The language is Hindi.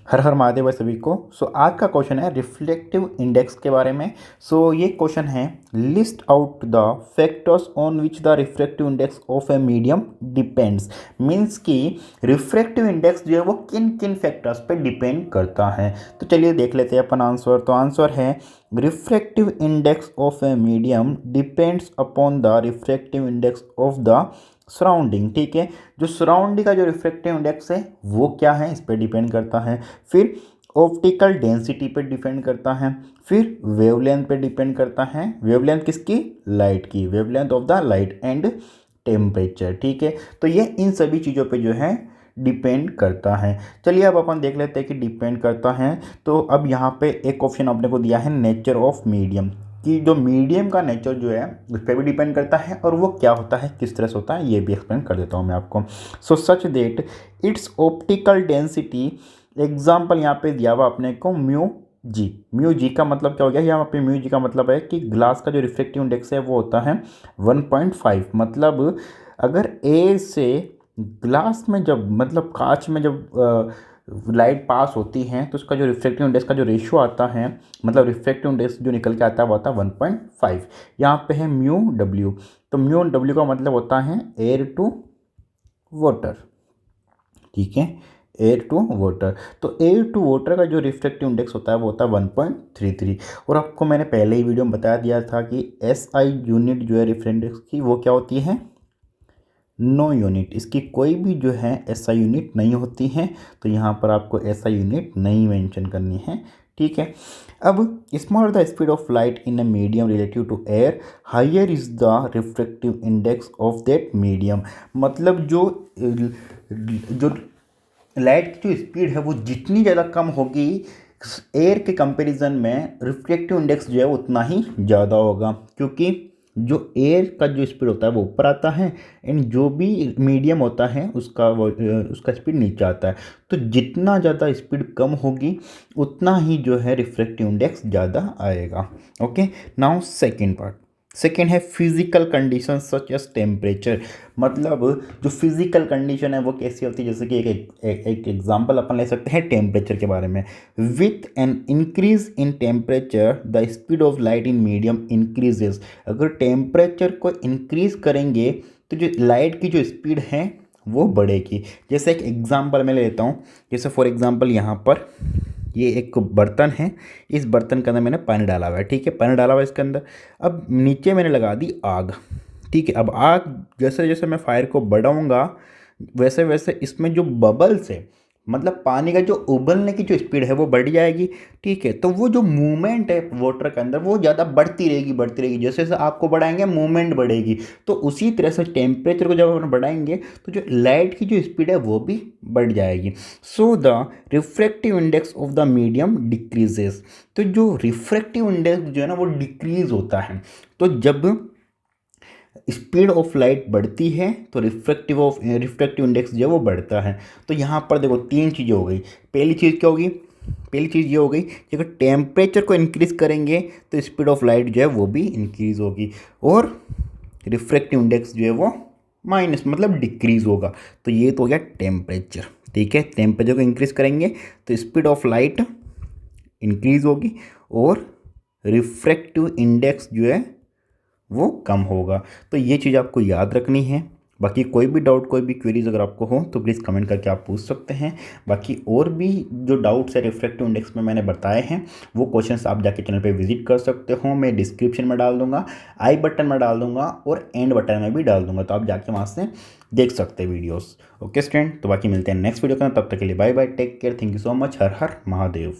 हर हर महादेव है सभी को। आज का क्वेश्चन है रिफ्लेक्टिव इंडेक्स के बारे में। ये क्वेश्चन है, list out the factors on which the refractive index of a medium depends. Means कि रिफ्रैक्टिव इंडेक्स जो है वो किन किन फैक्टर्स पे डिपेंड करता है। तो चलिए देख लेते हैं अपन आंसर। तो आंसर है refractive index of a medium depends upon the refractive index of the surrounding. ठीक है, जो सराउंडिंग का जो रिफ्रैक्टिव इंडेक्स है वो क्या है, इस पर डिपेंड करता है। फिर ऑप्टिकल डेंसिटी पे डिपेंड करता है। फिर वेवलेंथ पे डिपेंड करता है। वेवलेंथ किसकी? लाइट की, wavelength of the light and temperature. ठीक है, तो ये इन सभी चीज़ों पे जो है डिपेंड करता है। चलिए अब अपन देख लेते हैं कि डिपेंड करता है। तो अब यहाँ पे एक ऑप्शन आपने को दिया है नेचर ऑफ मीडियम, कि जो मीडियम का नेचर जो है उस पर भी डिपेंड करता है, और वो क्या होता है, किस तरह से होता है, ये भी एक्सप्लेन कर देता हूँ मैं आपको। Such that it's optical density, example यहाँ पे दिया हुआ अपने को म्यू जी। म्यू जी का मतलब क्या हो गया, यहाँ पे म्यू जी का मतलब है कि ग्लास का जो रिफ्लेक्टिव इंडेक्स है वो होता है 1.5। मतलब अगर ए से ग्लास में जब, मतलब कांच में जब लाइट पास होती है तो उसका जो रिफ्रैक्टिव इंडेक्स का जो रेशियो आता है, मतलब रिफ्रैक्टिव इंडेक्स जो निकल के आता है वो आता है 1.5। यहाँ पे है म्यू डब्ल्यू। तो म्यू डब्ल्यू का मतलब होता है एयर टू वाटर। ठीक है, एयर टू वाटर। तो एयर टू वाटर का जो रिफ्रैक्टिव इंडेक्स होता है वो होता है 1.33। और आपको मैंने पहले ही वीडियो में बता दिया था कि एसआई यूनिट जो है रिफ्रैक्टिव इंडेक्स की वो क्या होती है, नो यूनिट। इसकी कोई भी जो है एसआई यूनिट नहीं होती है, तो यहाँ पर आपको एसआई यूनिट नहीं मेंशन करनी है। ठीक है, अब smaller the speed of light in a medium relative to air, higher is the refractive index of that medium. मतलब जो लाइट की जो स्पीड है वो जितनी ज़्यादा कम होगी एयर के कंपैरिजन में, रिफ्रैक्टिव इंडेक्स जो है उतना ही ज़्यादा होगा, क्योंकि जो एयर का जो स्पीड होता है वो ऊपर आता है एंड जो भी मीडियम होता है उसका स्पीड नीचे आता है। तो जितना ज़्यादा स्पीड कम होगी उतना ही जो है रिफ्रैक्टिव इंडेक्स ज़्यादा आएगा। Okay, now second part. Second है physical condition such as temperature. मतलब जो फिजिकल कंडीशन है वो कैसी होती है, जैसे कि एक एग्जांपल अपन ले सकते हैं टेम्परेचर के बारे में। With an increase in temperature the speed of light in medium increases. अगर टेम्परेचर को इंक्रीज करेंगे तो जो लाइट की जो स्पीड है वो बढ़ेगी। जैसे एक एग्जांपल मैं लेता हूँ, जैसे फॉर एग्जांपल यहाँ पर ये एक बर्तन है, इस बर्तन के अंदर मैंने पानी डाला हुआ है। ठीक है, पानी डाला हुआ है इसके अंदर। अब नीचे मैंने लगा दी आग। ठीक है, अब आग जैसे जैसे मैं फायर को बढ़ाऊंगा वैसे वैसे इसमें जो बबल्स है, मतलब पानी का जो उबलने की जो स्पीड है वो बढ़ जाएगी। ठीक है, तो वो जो मूवमेंट है वाटर के अंदर वो ज़्यादा बढ़ती रहेगी बढ़ती रहेगी। जैसे जैसे आग को बढ़ाएंगे मूवमेंट बढ़ेगी, तो उसी तरह से टेम्परेचर को जब हम बढ़ाएंगे तो जो लाइट की जो स्पीड है वो भी बढ़ जाएगी। So the refractive index of the medium decreases. तो जो रिफ्रैक्टिव इंडेक्स जो है ना वो डिक्रीज होता है। तो जब स्पीड ऑफ लाइट बढ़ती है तो रिफ्रैक्टिव इंडेक्स जो है वो बढ़ता है। तो यहाँ पर देखो तीन चीज़ें हो गई। पहली चीज़ क्या होगी, पहली चीज़ ये हो गई कि अगर टेम्परेचर को इंक्रीज़ करेंगे तो स्पीड ऑफ लाइट जो है वो भी इंक्रीज़ होगी, और रिफ्रैक्टिव इंडेक्स जो है वो माइनस मतलब डिक्रीज़ होगा। तो ये तो हो गया टेम्परेचर। ठीक है, टेम्परेचर को इंक्रीज़ करेंगे तो स्पीड ऑफ लाइट इंक्रीज़ होगी और रिफ्रैक्टिव इंडेक्स जो है वो कम होगा। तो ये चीज़ आपको याद रखनी है। बाकी कोई भी डाउट, कोई भी क्वेरीज अगर आपको हो तो प्लीज़ कमेंट करके आप पूछ सकते हैं। बाकी और भी जो डाउट्स है रिफ्रैक्टिव इंडेक्स में मैंने बताए हैं वो क्वेश्चंस आप जाके चैनल पे विजिट कर सकते हो। मैं डिस्क्रिप्शन में डाल दूंगा, आई बटन में डाल दूंगा और एंड बटन में भी डाल दूंगा, तो आप जाके वहाँ से देख सकते हैं वीडियोज़। ओके स्टूडेंट, तो बाकी मिलते हैं नेक्स्ट वीडियो का। तब तक के लिए bye bye, take care, thank you so much. हर हर महादेव।